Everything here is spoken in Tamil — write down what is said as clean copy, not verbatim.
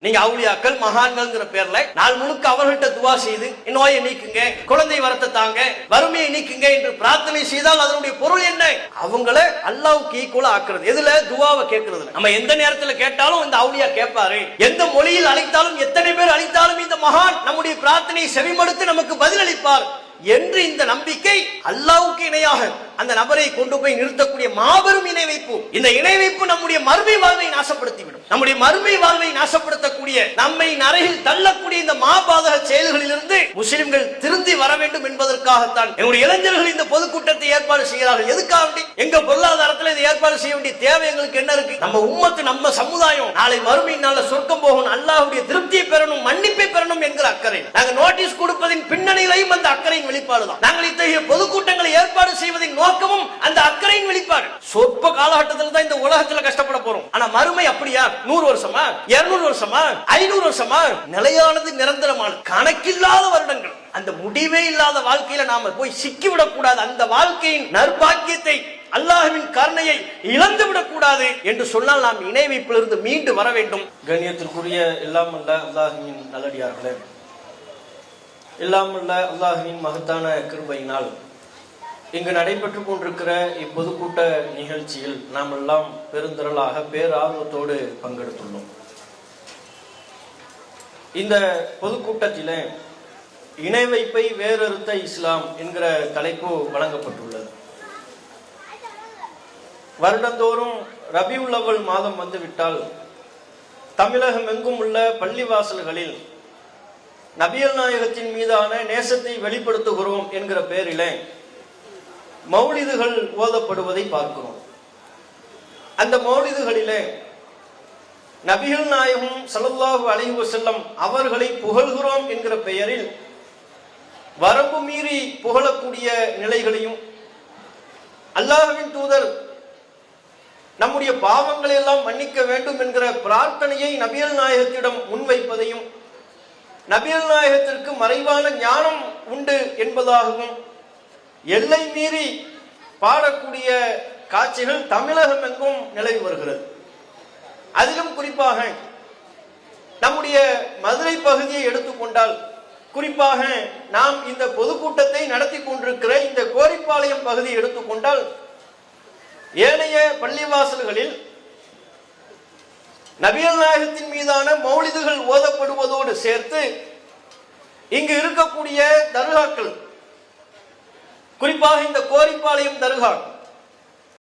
நீங்க அவுலியாக்கள் மகான்கள்ங்கிற பேர்ல நாள் முழுக்க அவர்கள்ட்ட துவா செய்து நோயை நீக்குங்க, குழந்தை வரத்தை தாங்க, வறுமையை நீக்குங்க என்று பிரார்த்தனை செய்தால் அதனுடைய பொருள் என்ன? அவங்கள அல்லாஹ்வுக்கு ஈக்குவலா ஆக்குறது. எதுல? துவாவை கேட்கறது. நம்ம எந்த நேரத்துல கேட்டாலும் இந்த அவுலியா கேட்பாரு. எந்த மொழியில் அழைத்தாலும், எத்தனை பேர் அழைத்தாலும் இந்த மகான் நம்முடைய பிரார்த்தனையை செவிமடுத்து நமக்கு பதில் அளிப்பார் என்று இந்த நம்பிக்கை அல்லாஹ்வுக்கு இணையாக அந்த நபரை கொண்டு போய் நிறுத்தக்கூடிய மாபெரும் இணை வைப்பு. இந்த இணை வைப்பு நம்முடைய மறுமை வாழ்வை நாசப்படுத்திவிடும். நம்முடைய மறுமை வாழ்வை நாசப்படுத்தக்கூடிய, நம்மை நரகில் தள்ளக்கூடிய இந்த மாபாதக செயல்களிலிருந்து முஸ்லிம்கள் திருந்தி வர வேண்டும் என்பதற்காகத்தான் என்னுடைய இளைஞர்கள் இந்த பொதுக்கூட்டத்தை ஏற்பாடு செய்கிறார்கள். எதுக்காக? எங்க பொருளாதாரத்தில் இதை ஏற்பாடு செய்ய வேண்டிய தேவை எங்களுக்கு என்ன இருக்கு? நம்ம உம்மத்து, நம்ம சமுதாயம் நாளை மறுமை நாள சொர்க்கம் போகணும், அல்லாஹ்வுடைய திருப்தியை பெறணும், மன்னிப்பை பெறணும் என்கிற அக்கறை. நாங்கள் நோட்டீஸ் கொடுப்பதின் பின்னணியிலையும் அந்த அக்கறையின் வெளிப்பாடுதான். நாங்கள் இத்தகைய பொதுக்கூட்டங்களை ஏற்பாடு செய்வதின் நோக்கமும் அந்த அக்கறையின் வெளிப்பாடு. சொற்ப காலகட்டத்தில் தான் இந்த உலகத்தில் கஷ்டப்பட போறோம். ஆனா மறுமை அப்படியா? 100 வருஷமா, 200 வருஷமா, 500 வருஷமா? நிலையானது, நிரந்தரமானது, கணக்கில்லாத வருடங்கள். அந்த முடிவே இல்லாத வாழ்க்கையில நாம போய் சிக்கிவிடக் கூடாது. அந்த வாழ்க்கையின் நற்பாக்கியத்தை, அல்லாஹ்வின் கருணையை இழந்து விடக் கூடாது என்று சொன்னால் நாம் இணை வைப்பிலிருந்து மீண்டு வர வேண்டும். கண்ணியத்திற்குரிய எல்லாம் அல்ல அல்லாஹ்வின் நல்லடியார்களே, எல்லாம் அல்ல அல்லாஹ்வின் மகத்தான கிருபையினால் இங்கு நடைபெற்றுக் கொண்டிருக்கிற இப்பொதுக்கூட்ட நிகழ்ச்சியில் நாம் எல்லாம் பெருந்திரளாக பேரார்வத்தோடு பங்கெடுத்துள்ளோம். இந்த பொதுக்கூட்டத்திலே இணை வைப்பை வேறறுத்த இஸ்லாம் என்கிற தலைப்பு வழங்கப்பட்டுள்ளது. வருடந்தோறும் ரபியுல் அவ்வல் மாதம் வந்துவிட்டால் தமிழகம் எங்கும் உள்ள பள்ளிவாசல்களில் நபிகள் நாயகத்தின் மீதான நேசத்தை வெளிப்படுத்துகிறோம் என்கிற பெயரிலே மௌலிதுகள் ஓதப்படுவதை பார்க்கிறோம். அந்த மௌலிதுகளிலே நபிகள் நாயகம் ஸல்லல்லாஹு அலைஹி வஸல்லம் அவர்களை புகழ்கிறோம் என்கிற பெயரில் வரம்பு மீறி புகழக்கூடிய நிலைகளையும், அல்லாஹ்வின் தூதர் நம்முடைய பாவங்களை எல்லாம் மன்னிக்க வேண்டும் என்கிற பிரார்த்தனையை நபிகள் நாயகத்திடம் முன்வைப்பதையும், நபிகள் நாயகத்திற்கு மறைவான ஞானம் உண்டு என்பதாகவும் எல்லை மீறி பாடக்கூடிய காட்சிகள் தமிழகம் எங்கும் நிலவி வருகிறது. அதிலும் குறிப்பாக நம்முடைய மதுரை பகுதியை எடுத்துக்கொண்டால், குறிப்பாக நாம் இந்த பொதுக்கூட்டத்தை நடத்தி கொண்டிருக்கிற இந்த கோரிப்பாளையம் பகுதியை எடுத்துக்கொண்டால், ஏனைய பள்ளிவாசல்களில் நபிகள் நாயகத்தின் மீதான மௌலிதுகள் ஓதப்படுவதோடு சேர்த்து இங்கு இருக்கக்கூடிய தர்காக்கள், குறிப்பாக இந்த கோரிப்பாளையம் தர்கா,